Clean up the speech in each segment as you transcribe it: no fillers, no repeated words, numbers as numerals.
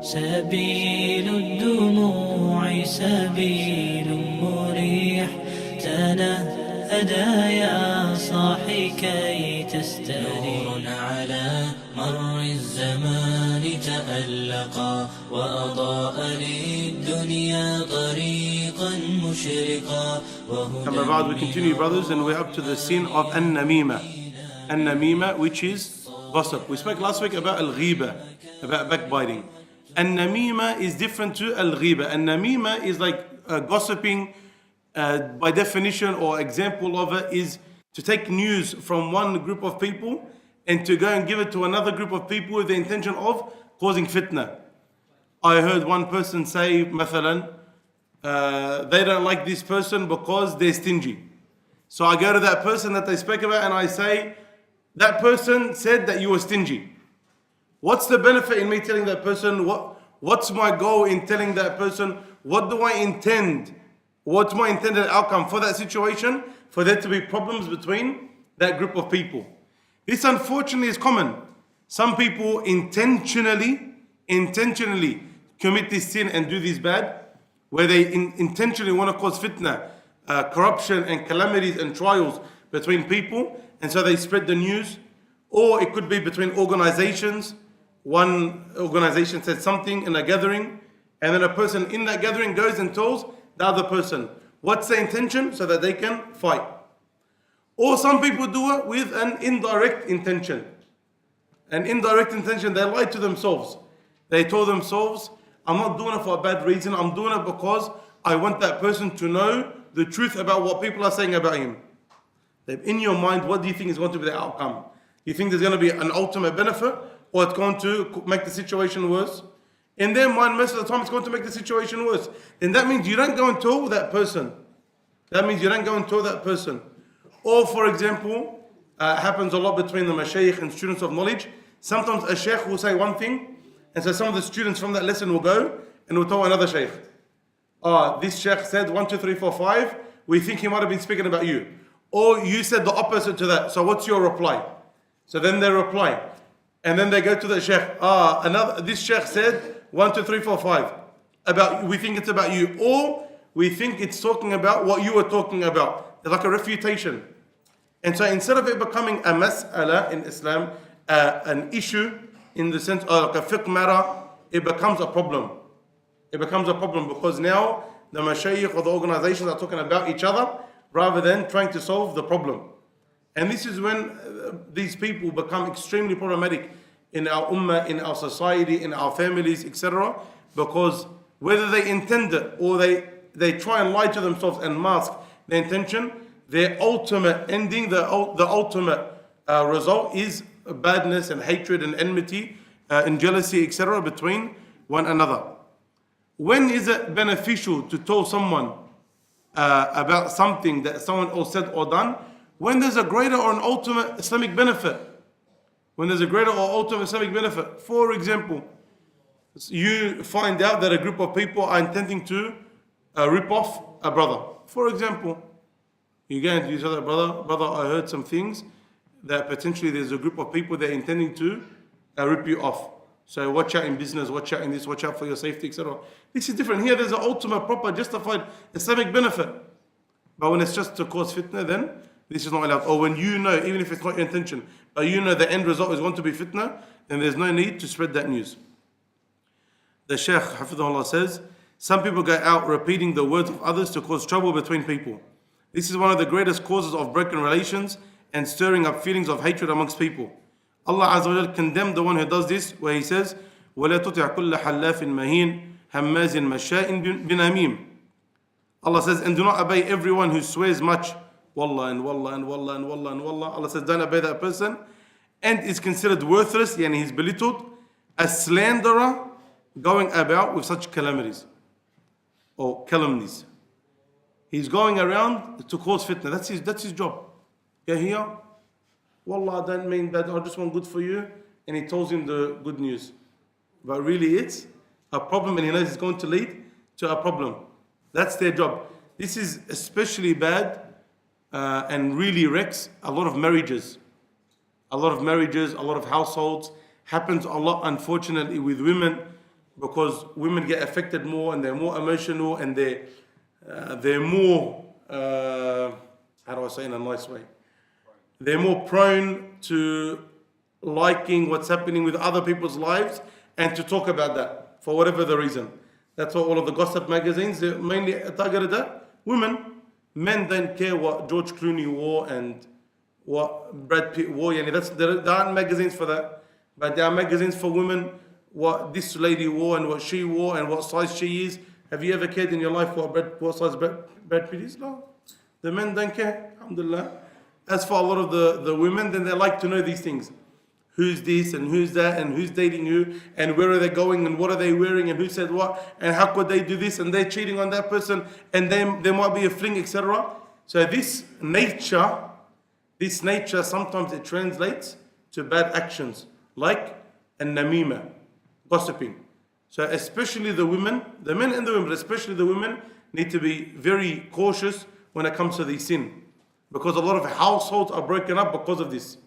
سبيل الدموع سبيل مريح تنهدى يا صاحي كي تستريح نور على مر الزمان تألقا وأضاء للدنيا طريقا مشرقا Amma ba'd, we continue, brothers, and we're up to the sin of an-namima. An-namima, which is gossip. We spoke last week about al-ghiba, about backbiting. An-namima is different to al-ghiba. An-namima is like gossiping. By definition or example of it is to take news from one group of people and to go and give it to another group of people with the intention of causing fitna. I heard one person say, mathalan, they don't like this person because they're stingy. So I go to that person that they spoke about and I say, that person said that you were stingy. What's the benefit in me telling that person? What's my goal in telling that person? What do I intend? What's my intended outcome for that situation? For there to be problems between that group of people. This unfortunately is common. Some people intentionally commit this sin and do this bad, where they intentionally want to cause fitna, corruption and calamities and trials between people, and so they spread the news. Or it could be between organizations. One organization said something in a gathering, and then a person in that gathering goes and tells the other person. What's the intention? So that they can fight. Or some people do it with an indirect intention. An indirect intention, they lie to themselves. They told themselves, I'm not doing it for a bad reason. I'm doing it because I want that person to know the truth about what people are saying about him. In your mind, what do you think is going to be the outcome? You think there's going to be an ultimate benefit, or it's going to make the situation worse? In their mind, most of the time, it's going to make the situation worse. Then that means you don't go and tell that person. Or, for example, happens a lot between the mashayikh and students of knowledge. Sometimes a shaykh will say one thing, and so some of the students from that lesson will go and will tell another shaykh. This shaykh said 1, 2, 3, 4, 5. We think he might have been speaking about you. Or you said the opposite to that. So what's your reply? So then they reply. And then they go to the shaykh. This shaykh said 1, 2, 3, 4, 5. We think it's about you. Or we think it's talking about what you were talking about. It's like a refutation. And so instead of it becoming a mas'ala in Islam, an issue in the sense of like a fiqh matter, it becomes a problem. It becomes a problem because now the mashayikh or the organizations are talking about each other rather than trying to solve the problem. And this is when these people become extremely problematic in our ummah, in our society, in our families, etc. Because whether they intend it or they try and lie to themselves and mask their intention, their ultimate ending, the ultimate result is badness and hatred and enmity and jealousy, etc. between one another. When is it beneficial to tell someone about something that someone else said or done? When there's a greater or an ultimate Islamic benefit. When there's a greater or ultimate Islamic benefit. For example, you find out that a group of people are intending to rip off a brother. For example, you go and you tell that brother, I heard some things that potentially there's a group of people that are intending to rip you off. So watch out in business, watch out in this, watch out for your safety, etc. This is different. Here there's an ultimate, proper, justified Islamic benefit. But when it's just to cause fitna, then this is not allowed. Or when you know, even if it's not your intention, but you know the end result is going to be fitna, then there's no need to spread that news. The Shaykh, Hafidhullah, says, some people go out repeating the words of others to cause trouble between people. This is one of the greatest causes of broken relations and stirring up feelings of hatred amongst people. Allah Azza wa Jal condemned the one who does this, where He says, وَلَا تُطِعْ كُلَّ حَلَّافٍ مَهِينٍ هَمَّازٍ مَشَّاءٍ بِنَمِيمٍ. Allah says, and do not obey everyone who swears much. Wallah and wallah and wallah and wallah and wallah. Allah says, don't obey that person. And is considered worthless, yani he's belittled, a slanderer going about with such calamities or calumnies. He's going around to cause fitna. That's his job. Here, wallah, I don't mean that, I just want good for you. And he tells him the good news. But really it's a problem, and he knows it's going to lead to a problem. That's their job. This is especially bad and really wrecks a lot of marriages. A lot of households. Happens a lot, unfortunately, with women because women get affected more and they're more emotional and they're more, how do I say in a nice way? They're more prone to liking what's happening with other people's lives and to talk about that for whatever the reason. That's why all of the gossip magazines, they're mainly targeted at women. Men don't care what George Clooney wore and what Brad Pitt wore. There aren't magazines for that. But there are magazines for women, what this lady wore and what she wore and what size she is. Have you ever cared in your life what size Brad Pitt is? No. The men don't care, alhamdulillah. As for a lot of the women, then they like to know these things. Who's this and who's that and who's dating who and where are they going and what are they wearing and who said what and how could they do this and they're cheating on that person and then there might be a fling, etc. So this nature sometimes it translates to bad actions like an-namima, gossiping. So especially the women, the men and the women, but especially the women need to be very cautious when it comes to the sin, because a lot of households are broken up because of this.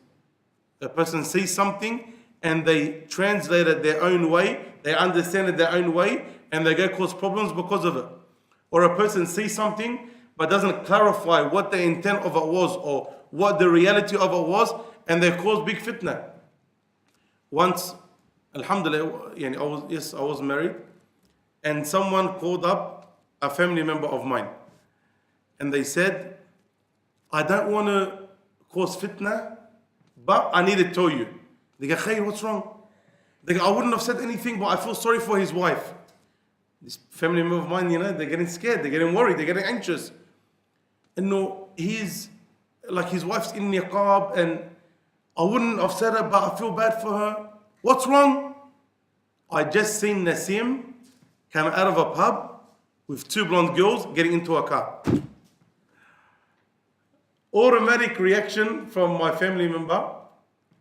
A person sees something and they translate it their own way, they understand it their own way, and they go cause problems because of it. Or a person sees something but doesn't clarify what the intent of it was or what the reality of it was, and they cause big fitna. Once, alhamdulillah, I was married, and someone called up a family member of mine, and they said, I don't want to cause fitna, but I need to tell you. They go, Khair, what's wrong? They go, I wouldn't have said anything, but I feel sorry for his wife. This family member of mine, they're getting scared, they're getting worried, they're getting anxious. And no, his wife's in niqab, and I wouldn't have said it, but I feel bad for her. What's wrong? I just seen Nassim come out of a pub with two blonde girls getting into a car. Automatic reaction from my family member,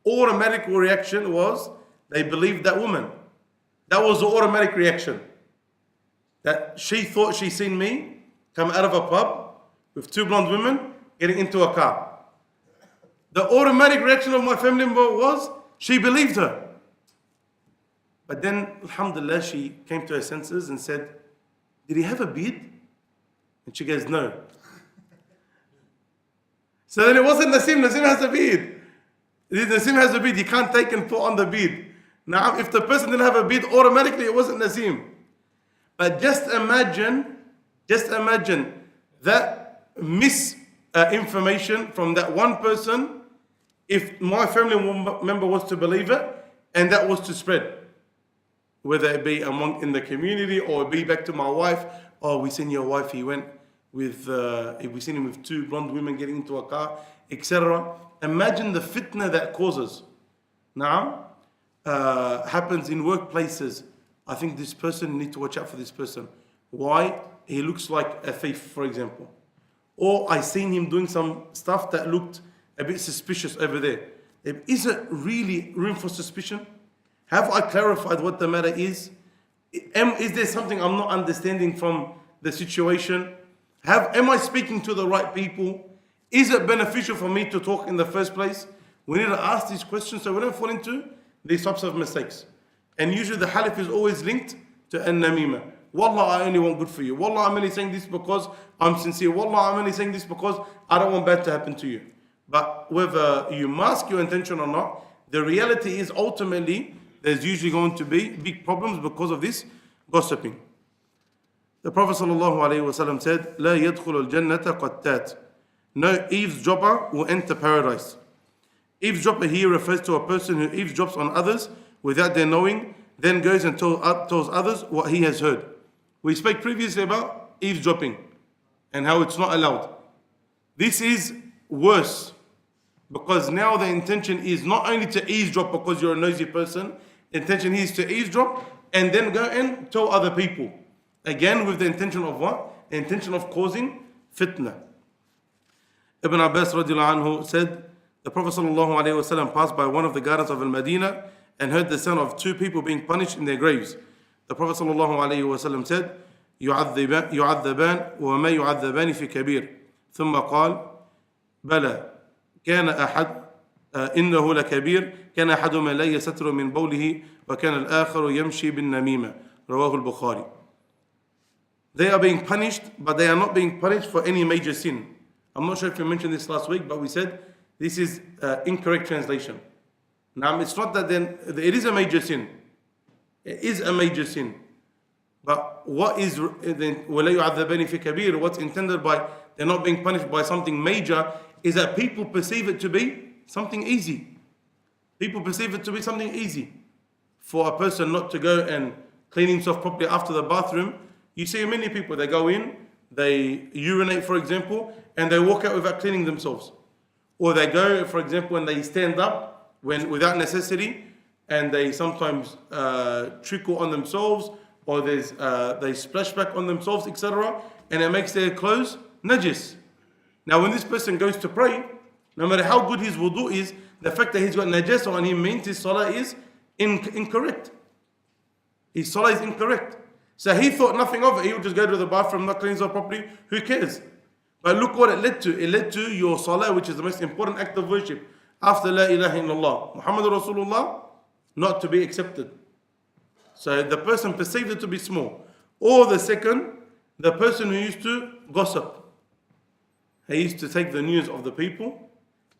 automatic reaction was they believed that woman. That was the automatic reaction. That she thought she seen me come out of a pub with two blonde women getting into a car. The automatic reaction of my family member was she believed her. But then, alhamdulillah, she came to her senses and said, did he have a beard? And she goes, no. So then it wasn't Nassim. Nassim has a beard. Nassim has a beard. You can't take and put on the beard. Now, if the person didn't have a beard, automatically it wasn't Nassim. But just imagine that misinformation from that one person, if my family member was to believe it, and that was to spread. Whether it be in the community or it be back to my wife. Oh, we seen your wife, we seen him with two blonde women getting into a car, etc. Imagine the fitna that causes. Now, happens in workplaces. I think this person, need to watch out for this person. Why? He looks like a thief, for example. Or I seen him doing some stuff that looked a bit suspicious over there. Is it really room for suspicion? Have I clarified what the matter is? Is there something I'm not understanding from the situation? Am I speaking to the right people? Is it beneficial for me to talk in the first place? We need to ask these questions so we don't fall into these types of mistakes. And usually the halif is always linked to an-namima. Wallah, I only want good for you. Wallah, I'm only saying this because I'm sincere. Wallah, I'm only saying this because I don't want bad to happen to you. But whether you mask your intention or not, the reality is ultimately there's usually going to be big problems because of this gossiping. The Prophet ﷺ said, لا يدخل الجنة قتات. No eavesdropper will enter paradise. Eavesdropper here refers to a person who eavesdrops on others without their knowing, then goes and tells others what he has heard. We spoke previously about eavesdropping and how it's not allowed. This is worse because now the intention is not only to eavesdrop because you're a nosy person, the intention is to eavesdrop and then go and tell other people. Again, with the intention of what? The intention of causing fitna. Ibn Abbas radiallahu anhu said, the Prophet sallallahu alaihi wasallam passed by one of the gardens of Al-Madinah and heard the sound of two people being punished in their graves. The Prophet sallallahu alaihi wasallam said, يعذبان وما يعذبان في كبير. ثم قال بلى كان أحد إنه لكبير كان أحدهما لا يستر من بوله وكان الآخر يمشي بالنميمة. Rawahul Bukhari. They are being punished, but they are not being punished for any major sin. I'm not sure if you mentioned this last week, but we said this is incorrect translation. Now, it's not that then it is a major sin. It is a major sin. But what is then وَلَا يُعَذَّبَانِ فِي كَبِيرٍ, what's intended by they're not being punished by something major is that people perceive it to be something easy. People perceive it to be something easy. For a person not to go and clean himself properly after the bathroom, you see many people, they go in, they urinate, for example, and they walk out without cleaning themselves. Or they go, for example, and they stand up without necessity, and they sometimes trickle on themselves, or they splash back on themselves, etc., and it makes their clothes najis. Now, when this person goes to pray, no matter how good his wudu is, the fact that he's got najasa on him means his salah is incorrect. His salah is incorrect. So he thought nothing of it. He would just go to the bathroom, not clean himself properly. Who cares? But look what it led to. It led to your salah, which is the most important act of worship after La ilaha illallah, Muhammad Rasulullah, not to be accepted. So the person perceived it to be small. Or the second, the person who used to gossip. He used to take the news of the people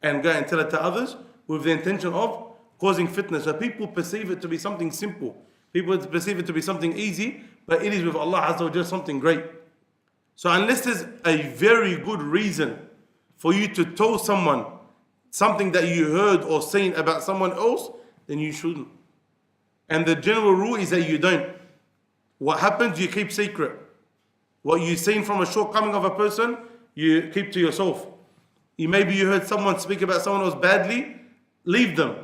and go and tell it to others with the intention of causing fitna. So people perceive it to be something simple. People perceive it to be something easy, but it is with Allah Azza wa Jalla something great. So unless there's a very good reason for you to tell someone something that you heard or seen about someone else, then you shouldn't. And the general rule is that you don't. What happens, you keep secret. What you've seen from a shortcoming of a person, you keep to yourself. Maybe you heard someone speak about someone else badly, leave them.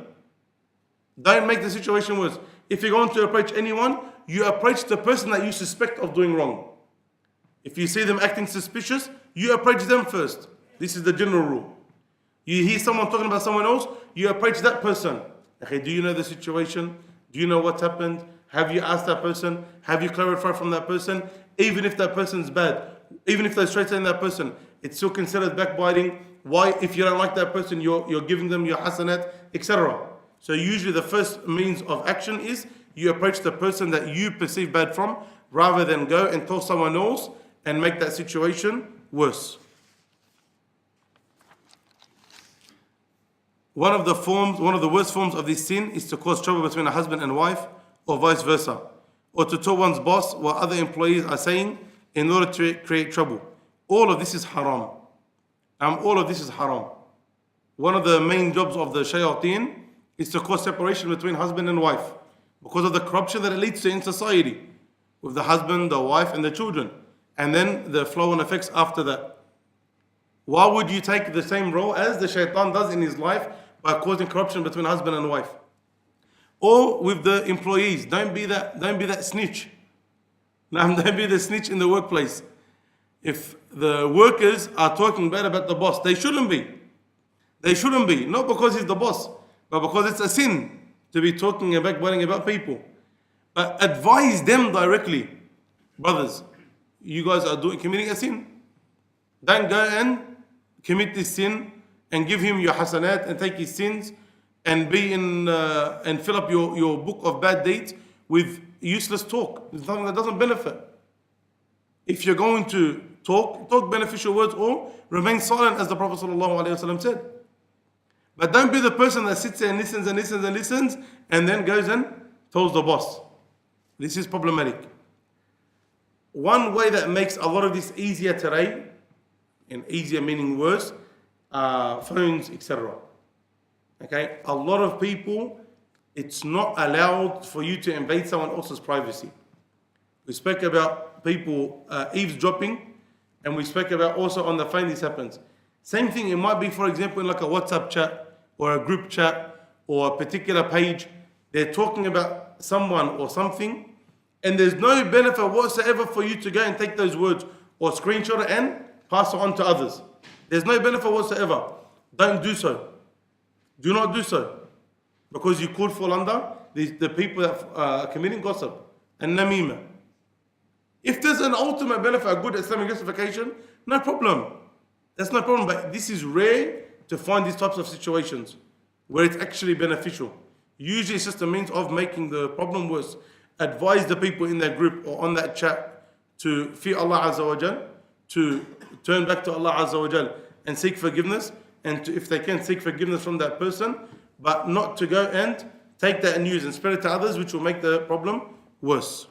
Don't make the situation worse. If you're going to approach anyone, you approach the person that you suspect of doing wrong. If you see them acting suspicious, you approach them first. This is the general rule. You hear someone talking about someone else, you approach that person. Okay, do you know the situation? Do you know what happened? Have you asked that person? Have you clarified from that person? Even if that person's bad, even if they're straight in that person, it's still considered backbiting. Why? If you don't like that person, you're giving them your hasanat, etc. So usually the first means of action is you approach the person that you perceive bad from, rather than go and tell someone else and make that situation worse. One of the worst forms of this sin is to cause trouble between a husband and wife, or vice versa, or to tell one's boss what other employees are saying in order to create trouble. All of this is haram. All of this is haram. One of the main jobs of the shayateen is to cause separation between husband and wife because of the corruption that it leads to in society with the husband, the wife, and the children, and then the flow and effects after that. Why would you take the same role as the shaitan does in his life by causing corruption between husband and wife? Or with the employees, don't be that snitch. Now, don't be the snitch in the workplace. If the workers are talking bad about the boss, they shouldn't be. They shouldn't be, not because he's the boss, but because it's a sin to be talking and backbiting about people. But advise them directly. Brothers, you guys are committing a sin. Don't go and commit this sin and give him your hasanat and take his sins and be and fill up your book of bad deeds with useless talk. It's something that doesn't benefit. If you're going to talk beneficial words, or remain silent, as the Prophet ﷺ said. But don't be the person that sits there and listens and listens and listens and then goes and tells the boss. This is problematic. One way that makes a lot of this easier today, and easier meaning worse, phones, etc. Okay, a lot of people, it's not allowed for you to invade someone else's privacy. We spoke about people eavesdropping, and we spoke about also on the phone this happens. Same thing, it might be, for example, in like a WhatsApp chat or a group chat or a particular page. They're talking about someone or something, and there's no benefit whatsoever for you to go and take those words or screenshot it and pass it on to others. There's no benefit whatsoever. Don't do so. Do not do so. Because you could fall under the people that are committing gossip and namima. If there's an ultimate benefit, a good Islamic justification, no problem. That's no problem. But this is rare to find these types of situations where it's actually beneficial. Usually it's just a means of making the problem worse. advise the people in that group or on that chat to fear Allah Azza wa Jal, to turn back to Allah Azza wa Jal and seek forgiveness, and to, if they can, seek forgiveness from that person, but not to go and take that news and spread it to others, which will make the problem worse.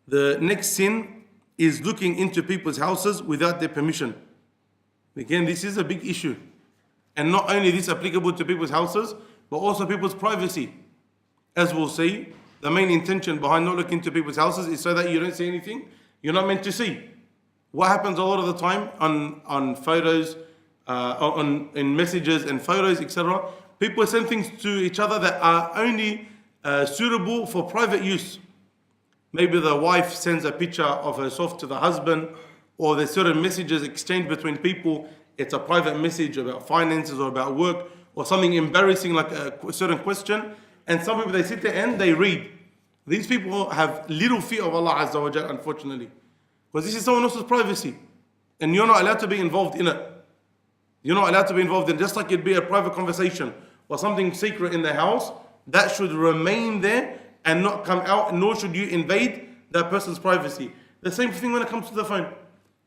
The next sin is looking into people's houses without their permission. Again, this is a big issue. And not only this applicable to people's houses, but also people's privacy. As we'll see, the main intention behind not looking into people's houses is so that you don't see anything you're not meant to see. What happens a lot of the time on photos, in messages and photos, etc. People send things to each other that are only suitable for private use. Maybe the wife sends a picture of herself to the husband, or there's certain messages exchanged between people. It's a private message about finances or about work or something embarrassing like a certain question. And some people, they sit there and they read. These people have little fear of Allah Azza wa Jal, unfortunately. Because this is someone else's privacy. And you're not allowed to be involved in it. You're not allowed to be involved in it. Just like it'd be a private conversation or something secret in the house, that should remain there and not come out, nor should you invade that person's privacy. The same thing when it comes to the phone.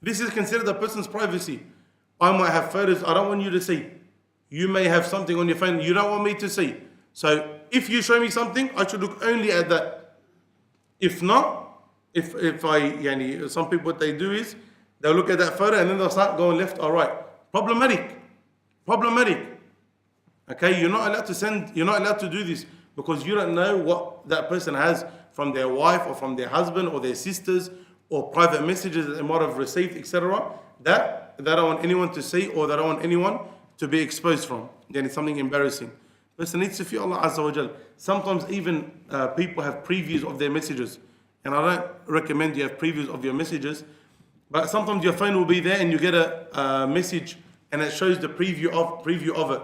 This is considered a person's privacy. I might have photos I don't want you to see. You may have something on your phone you don't want me to see. So if you show me something, I should look only at that. If not, some people, what they do is they'll look at that photo and then they'll start going left or right. Problematic. Okay, you're not allowed to do this because you don't know what that person has from their wife or from their husband or their sisters or private messages that they might have received, etc. That they don't want anyone to see or they don't want anyone to be exposed from. Then it's something embarrassing. Person needs to fear Allah Azza wa Jal. Sometimes even people have previews of their messages. And I don't recommend you have previews of your messages. But sometimes your phone will be there and you get a message and it shows the preview of it.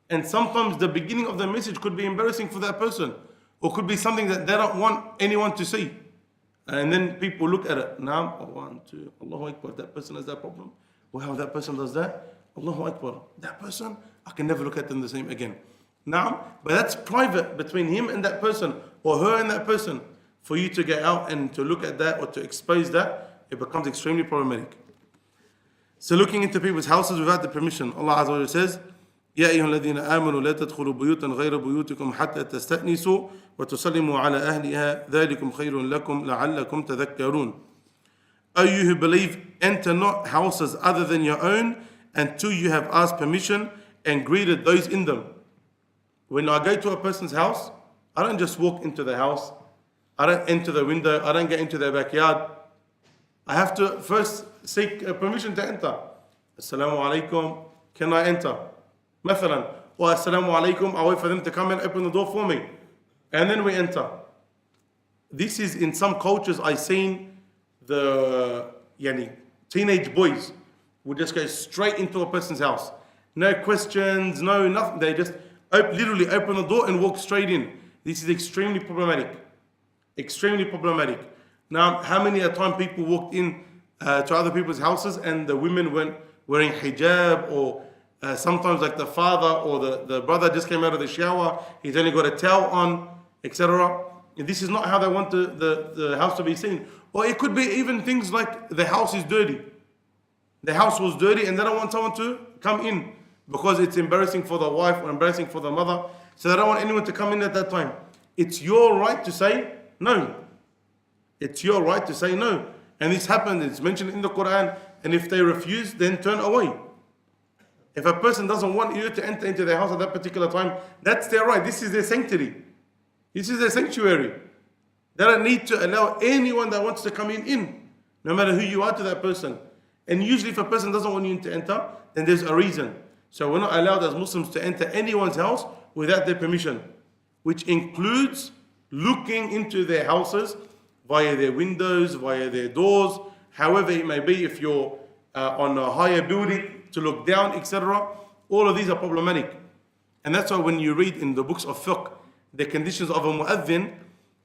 And sometimes the beginning of the message could be embarrassing for that person. Or could be something that they don't want anyone to see. And then people look at it. Now, 1, 2, Allahu Akbar, that person has that problem. Wow, that person does that. Allahu Akbar, that person, I can never look at them the same again. Now, but that's private between him and that person, or her and that person. For you to get out and to look at that or to expose that, it becomes extremely problematic. So looking into people's houses without the permission, Allah Azza wa Jalla says, يا أيها الذين آمنوا لا تدخلوا بيوتا غير بيوتكم حتى تستأنسوا وتسلموا على أهلها ذلكم خير لكم لعلكم تذكرون. O you who believe, enter not houses other than your own until you have asked permission and greeted those in them. When I go to a person's house, I don't just walk into the house. I don't enter the window. I don't get into their backyard. I have to first seek permission to enter. Assalamu alaikum, can I enter? مثلا, or Assalamu alaikum, I wait for them to come and open the door for me. And then we enter. This is in some cultures I've seen the teenage boys would just go straight into a person's house. No questions, no nothing. They just literally open the door and walk straight in. This is extremely problematic. Extremely problematic. Now, how many a time people walked in to other people's houses and the women went wearing hijab, or sometimes like the father or the brother just came out of the shower, he's only got a towel on, etc. This is not how they want the house to be seen. Or it could be even things like the house is dirty. The house was dirty and they don't want someone to come in because it's embarrassing for the wife or embarrassing for the mother. So they don't want anyone to come in at that time. It's your right to say no. It's your right to say no. And this happened, it's mentioned in the Quran. And if they refuse, then turn away. If a person doesn't want you to enter into their house at that particular time, that's their right. This is their sanctity. This is their sanctuary. They don't need to allow anyone that wants to come in, no matter who you are to that person. And usually if a person doesn't want you to enter, then there's a reason. So we're not allowed as Muslims to enter anyone's house without their permission, which includes looking into their houses via their windows, via their doors, however it may be, if you're on a higher building, to look down, etc. All of these are problematic. And that's why when you read in the books of fiqh, the conditions of a mu'adhin,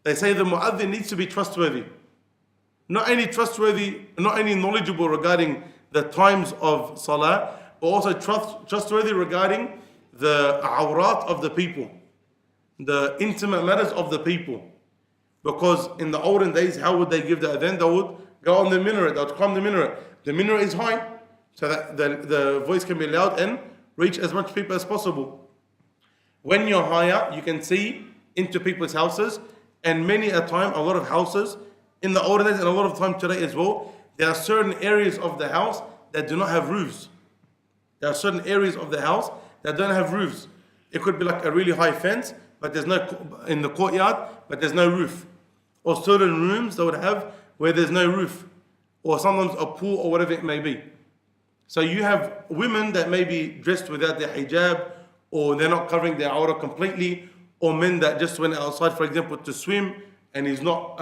they say the mu'adhin needs to be trustworthy. Not only trustworthy, not only knowledgeable regarding the times of salah, but also trustworthy regarding the awrat of the people. the intimate matters of the people. Because in the olden days, how would they give the adhan? They would go on the minaret, they would climb the minaret. The minaret is high, so that the voice can be loud and reach as much people as possible. When you're higher, you can see into people's houses, and many a time, a lot of houses, in the olden days and a lot of time today as well, there are certain areas of the house that do not have roofs. There are certain areas of the house that don't have roofs. It could be like a really high fence, but there's no, in the courtyard, but there's no roof. Or certain rooms they would have where there's no roof. Or sometimes a pool or whatever it may be. So you have women that may be dressed without their hijab, or they're not covering their aura completely, or men that just went outside, for example, to swim, and he's not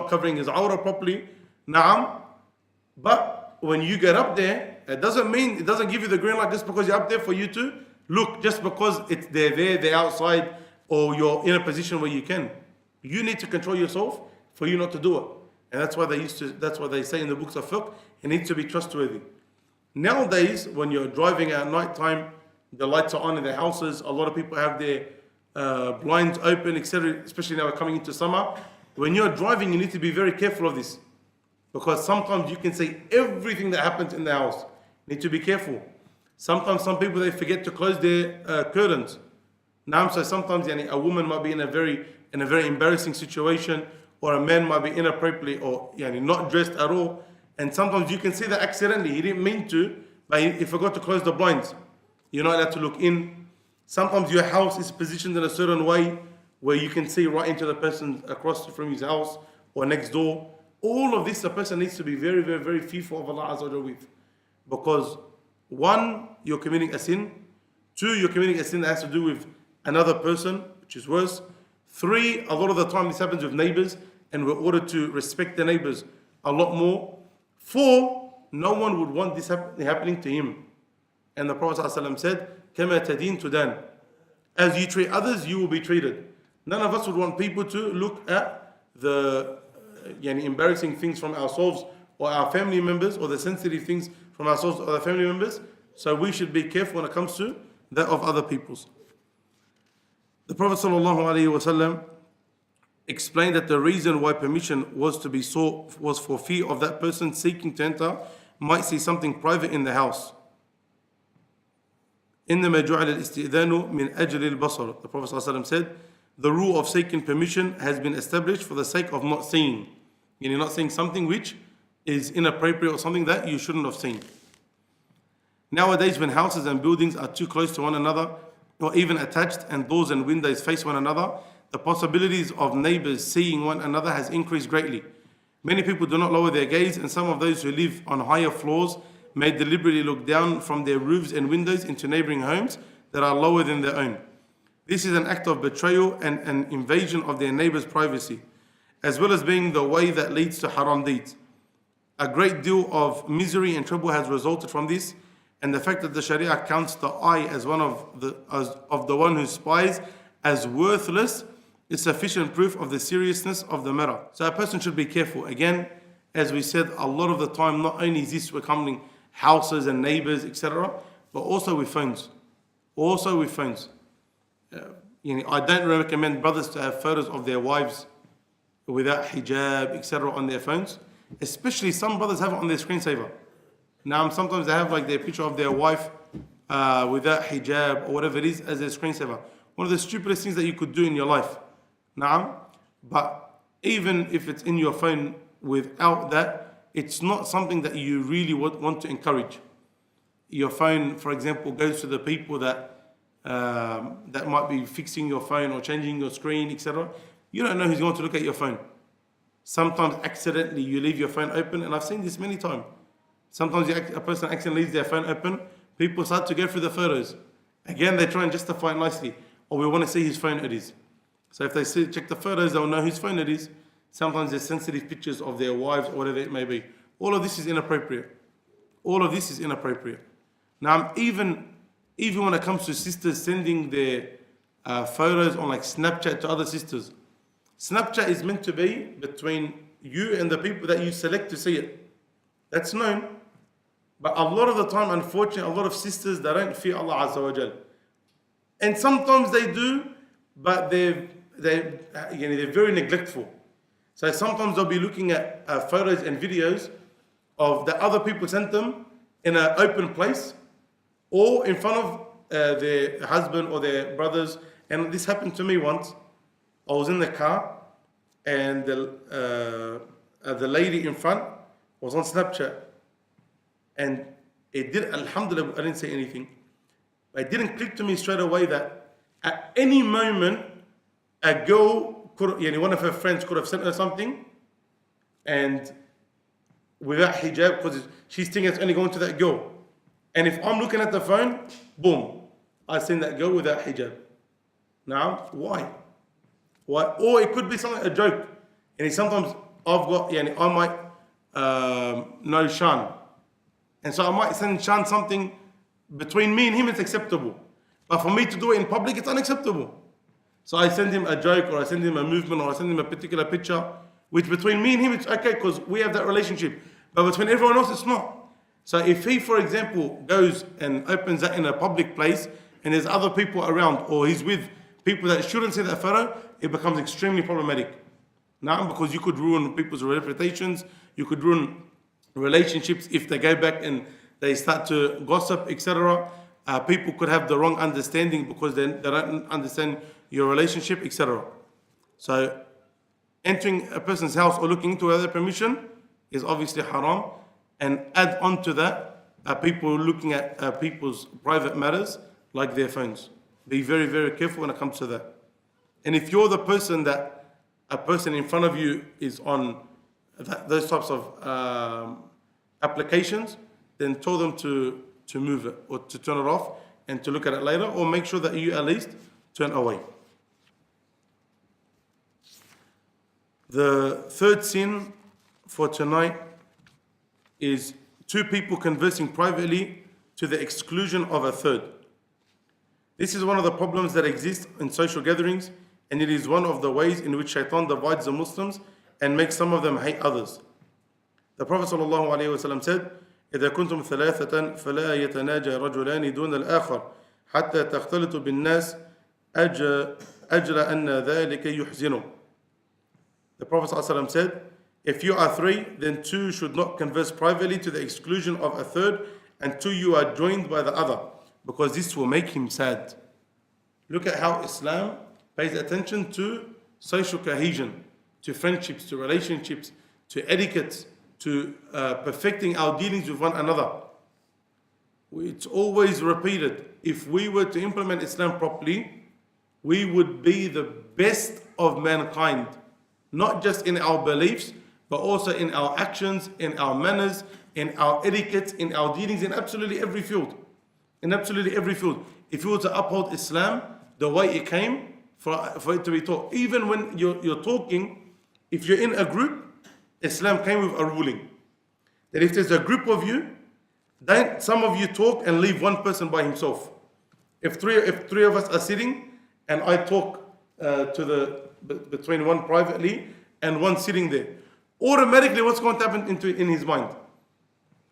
covering his aura properly. Naam. But when you get up there, it doesn't give you the green light just because you're up there for you to look, just because they're outside, or you're in a position where you can. You need to control yourself for you not to do it. And that's why they say in the books of fiqh, it needs to be trustworthy. Nowadays, when you're driving at night time, the lights are on in their houses, a lot of people have their blinds open, etc., especially now we're coming into summer. When you're driving, you need to be very careful of this. Because sometimes you can see everything that happens in the house. You need to be careful. Sometimes some people, they forget to close their curtains. Now, so sometimes a woman might be in a very embarrassing situation, or a man might be inappropriately or not dressed at all. And sometimes you can see that accidentally. He didn't mean to, but he forgot to close the blinds. You're not allowed to look in. Sometimes your house is positioned in a certain way where you can see right into the person across from his house or next door. All of this, a person needs to be very, very, very fearful of Allah Azza wa Jalla with. Because one, you're committing a sin. Two, you're committing a sin that has to do with another person, which is worse. Three, a lot of the time this happens with neighbors, and we're ordered to respect the neighbors a lot more. Four, no one would want this happening to him. And the Prophet ﷺ said, كَمَا تَدِينُ تُدَانُ. As you treat others, you will be treated. None of us would want people to look at the embarrassing things from ourselves or our family members, or the sensitive things from ourselves or the family members. So we should be careful when it comes to that of other people's. The Prophet ﷺ explained that the reason why permission was to be sought was for fear of that person seeking to enter might see something private in the house. إِنَّمَا جُعِلَ الْإِسْتِئْذَانُ مِنْ أَجْلِ الْبَصَرِ. The Prophet ﷺ said, the rule of seeking permission has been established for the sake of not seeing. You're not seeing something which is inappropriate or something that you shouldn't have seen. Nowadays, when houses and buildings are too close to one another, or even attached, and doors and windows face one another, the possibilities of neighbors seeing one another has increased greatly. Many people do not lower their gaze, and some of those who live on higher floors may deliberately look down from their roofs and windows into neighboring homes that are lower than their own. This is an act of betrayal and an invasion of their neighbor's privacy, as well as being the way that leads to haram deeds. A great deal of misery and trouble has resulted from this, and the fact that the Sharia counts the eye as one of the one who spies as worthless is sufficient proof of the seriousness of the matter. So a person should be careful. Again, as we said, a lot of the time, not only is this becoming houses and neighbors, etc., but also with phones. I don't recommend brothers to have photos of their wives without hijab, etc., on their phones. Especially some brothers have it on their screensaver. Now, sometimes they have like their picture of their wife without hijab or whatever it is as their screensaver. One of the stupidest things that you could do in your life. Now, but even if it's in your phone without that, it's not something that you really want to encourage. Your phone, for example, goes to the people that might be fixing your phone or changing your screen, etc. You don't know who's going to look at your phone. Sometimes accidentally you leave your phone open, and I've seen this many times. Sometimes a person accidentally leaves their phone open, people start to go through the photos. Again, they try and justify it nicely. Or we want to see whose phone it is. So if they check the photos, they'll know whose phone it is. Sometimes there's sensitive pictures of their wives or whatever it may be. All of this is inappropriate. Now, even when it comes to sisters sending their photos on like Snapchat to other sisters, Snapchat is meant to be between you and the people that you select to see it. That's known. But a lot of the time, unfortunately, a lot of sisters, they don't fear Allah Azza wa Jal. And sometimes they do, but they're very neglectful. So sometimes they'll be looking at photos and videos of the other people sent them in an open place or in front of their husband or their brothers. And this happened to me once. I was in the car and the lady in front was on Snapchat. And it did, alhamdulillah, I didn't say anything. But it didn't click to me straight away that at any moment a girl could, one of her friends could have sent her something and without hijab, because she's thinking it's only going to that girl. And if I'm looking at the phone, boom, I send that girl without hijab. Now, why? Why? Or it could be something, a joke. And sometimes I've got, I might know Shan. And so I might send Shan something between me and him, it's acceptable. But for me to do it in public, it's unacceptable. So I send him a joke, or I send him a movement, or I send him a particular picture, which between me and him, it's okay because we have that relationship. But between everyone else, it's not. So if he, for example, goes and opens that in a public place, and there's other people around, or he's with people that shouldn't see that photo, it becomes extremely problematic. Now, because you could ruin people's reputations, you could ruin relationships if they go back and they start to gossip, etc. People could have the wrong understanding because they don't understand your relationship, etc. So entering a person's house or looking into without permission is obviously haram. And add on to that, people looking at people's private matters like their phones. Be very, very careful when it comes to that. And if you're the person that a person in front of you is on those types of applications, then tell them to move it or to turn it off and to look at it later, or make sure that you at least turn away. The third sin for tonight is two people conversing privately to the exclusion of a third. This is one of the problems that exist in social gatherings, and it is one of the ways in which shaitan divides the Muslims and makes some of them hate others. The Prophet ﷺ said, إذا كنتم ثلاثة فلا يتناجى رجلان دون الآخر حتى تختلط بالناس أجل أن ذلك يحزنه. The Prophet ﷺ said, if you are three, then two should not converse privately to the exclusion of a third, and two you are joined by the other, because this will make him sad. Look at how Islam pays attention to social cohesion, to friendships, to relationships, to etiquette, to perfecting our dealings with one another. It's always repeated. If we were to implement Islam properly, we would be the best of mankind, not just in our beliefs, but also in our actions, in our manners, in our etiquette, in our dealings, in absolutely every field. In absolutely every field. If you were to uphold Islam the way it came, for it to be taught, even when you're talking, if you're in a group, Islam came with a ruling that if there's a group of you, then some of you talk and leave one person by himself. If three of us are sitting and I talk between one privately and one sitting there, automatically what's going to happen in his mind?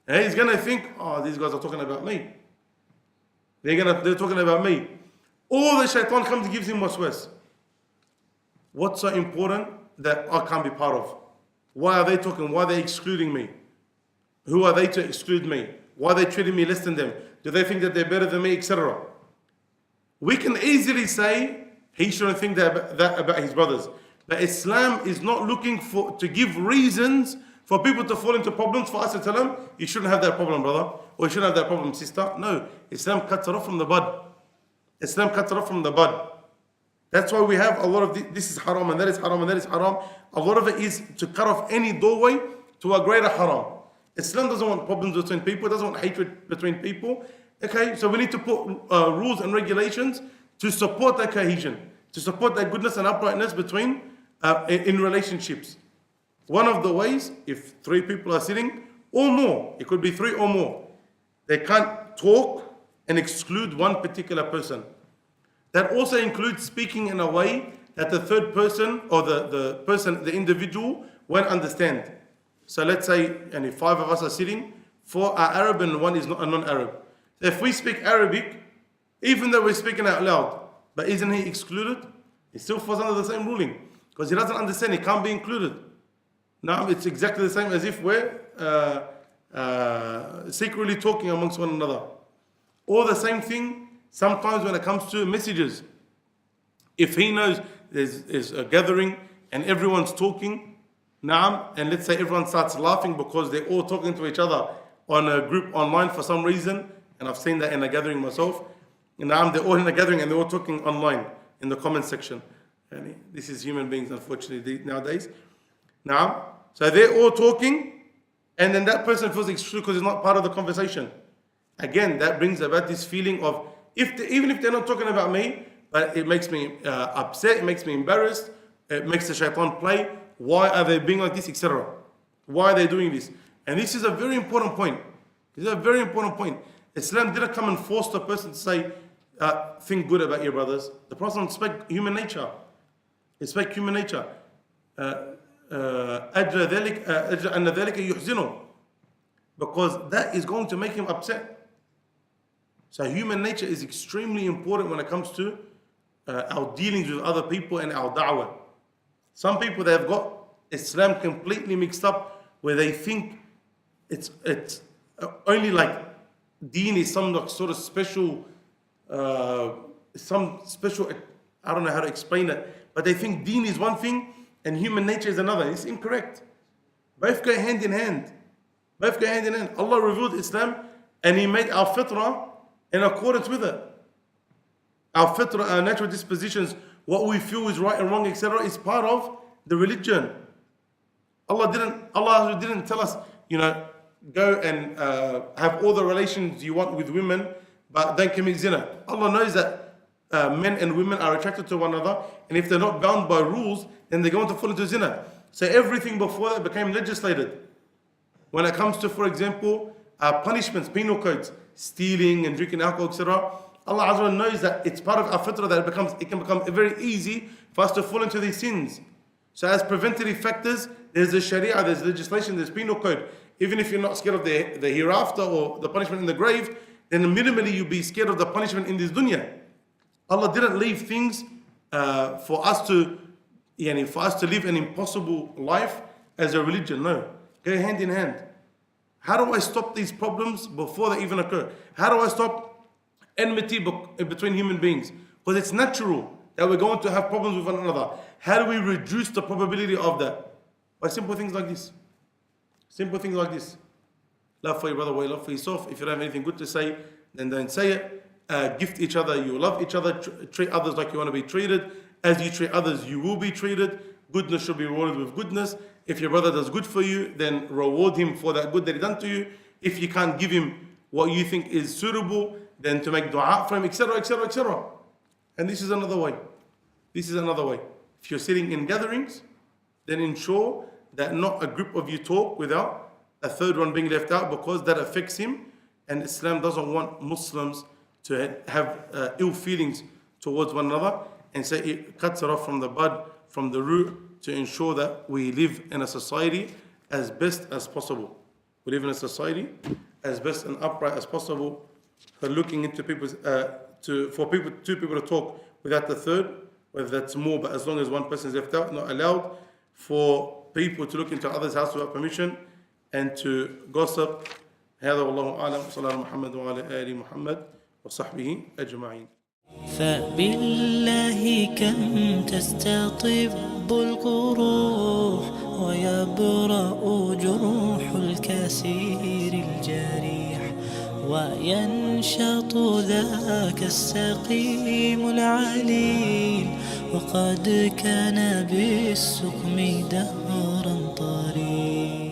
He's going to think, oh, these guys are talking about me. They're talking about me. All the shaitan comes and gives him waswas. What's so important that I can't be part of? Why are they talking? Why are they excluding me? Who are they to exclude me? Why are they treating me less than them? Do they think that they're better than me, etc.? We can easily say he shouldn't think that about his brothers. But Islam is not looking to give reasons for people to fall into problems for us to tell them, you shouldn't have that problem, brother, or you shouldn't have that problem, sister. No, Islam cuts it off from the bud. Islam cuts it off from the bud. That's why we have a lot of this is haram and that is haram and that is haram. A lot of it is to cut off any doorway to a greater haram. Islam doesn't want problems between people, doesn't want hatred between people. Okay, so we need to put rules and regulations to support that cohesion, to support that goodness and uprightness between in relationships. One of the ways, if three people are sitting or more, it could be three or more, they can't talk and exclude one particular person. That also includes speaking in a way that the third person or the individual won't understand. So let's say five of us are sitting, four are Arab and one is not a non-Arab. If we speak Arabic, even though we're speaking out loud, but isn't he excluded? He still falls under the same ruling because he doesn't understand, he can't be included. Now it's exactly the same as if we're secretly talking amongst one another. Or the same thing sometimes when it comes to messages. If he knows there's a gathering and everyone's talking, and let's say everyone starts laughing because they're all talking to each other on a group online for some reason, and I've seen that in a gathering myself, they're all in a gathering and they're all talking online in the comment section. And this is human beings, unfortunately, nowadays. So they're all talking, and then that person feels excluded because it's not part of the conversation. Again, that brings about this feeling of, even if they're not talking about me, but it makes me upset, it makes me embarrassed, it makes the shaitan play. Why are they being like this, etc.? Why are they doing this? And this is a very important point. This is a very important point. Islam didn't come and force the person to say, think good about your brothers. The Prophet spoke human nature. He spoke human nature. أجر أن ذلك يحزنه, because that is going to make him upset. So human nature is extremely important when it comes to our dealings with other people and our da'wah. Some people, they have got Islam completely mixed up, where they think it's only like deen is some sort of special, I don't know how to explain it, but they think deen is one thing and human nature is another. It's incorrect. Both go hand in hand. Both go hand in hand. Allah revealed Islam and He made our fitrah in accordance with it. Our fitrah, our natural dispositions, what we feel is right and wrong, etc., is part of the religion. Allah didn't tell us, go and have all the relations you want with women, but don't commit zina. Allah knows that men and women are attracted to one another, and if they're not bound by rules, then they're going to fall into zina. So everything before that became legislated. When it comes to, for example, punishments, penal codes, stealing and drinking alcohol, etc., Allah Azza wa Jalla knows that it's part of our fitrah that it can become very easy for us to fall into these sins. So as preventative factors, there's the Sharia, there's legislation, there's penal code. Even if you're not scared of the hereafter or the punishment in the grave, then minimally you'll be scared of the punishment in this dunya. Allah didn't leave things for us to live an impossible life as a religion. No, go hand in hand. How do I stop these problems before they even occur? How do I stop enmity between human beings? Because it's natural that we're going to have problems with one another. How do we reduce the probability of that? By simple things like this. Simple things like this. Love for your brother, love for yourself. If you don't have anything good to say, then don't say it. Gift each other, you love each other. Treat others like you want to be treated. As you treat others, you will be treated. Goodness should be rewarded with goodness. If your brother does good for you, then reward him for that good that he done to you. If you can't give him what you think is suitable, then to make dua for him, etc., etc., etc. And this is another way. This is another way. If you're sitting in gatherings, then ensure that not a group of you talk without a third one being left out, because that affects him. And Islam doesn't want Muslims to have ill feelings towards one another, and so it cuts it off from the bud, from the root, to ensure that we live in a society as best as possible. We live in a society as best and upright as possible. For looking into people's, two people to talk without the third, whether that's more, but as long as one person is left out, not allowed for people to look into others' house without permission and to gossip. هذا والله أعلم صلى الله محمد وعلى آل محمد وصحبه أجمعين. فبالله كم تستطب القروح ويبرأ جروح الكثير الجريح وينشط ذاك السقيم العليل وقد كان بالسقم دهرا طريق.